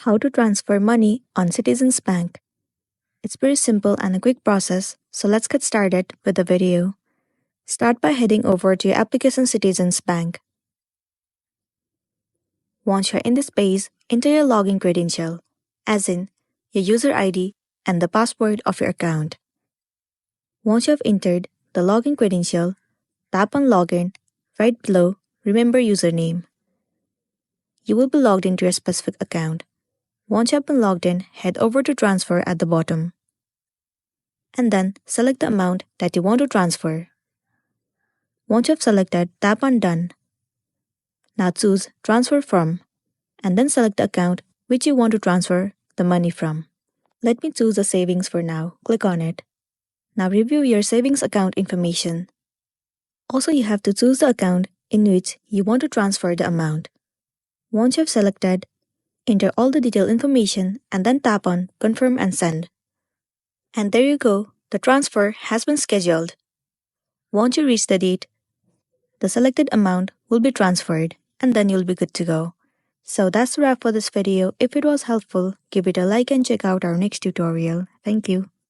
How to transfer money on Citizens Bank. It's pretty simple and a quick process, so let's get started with the video. Start by heading over to your application Citizens Bank. Once you're in this page, enter your login credential, as in your user ID and the password of your account. Once you have entered the login credential, tap on Login right below Remember Username. You will be logged into your specific account. Once you have been logged in, head over to Transfer at the bottom. And then select the amount that you want to transfer. Once you have selected, tap on Done. Now choose Transfer From, and then select the account which you want to transfer the money from. Let me choose the savings for now. Click on it. Now review your savings account information. Also, you have to choose the account in which you want to transfer the amount. Once you have selected, enter all the detailed information and then tap on Confirm and Send. And there you go, the transfer has been scheduled. Once you reach the date, the selected amount will be transferred and then you'll be good to go. So that's the wrap for this video. If it was helpful, give it a like and check out our next tutorial. Thank you.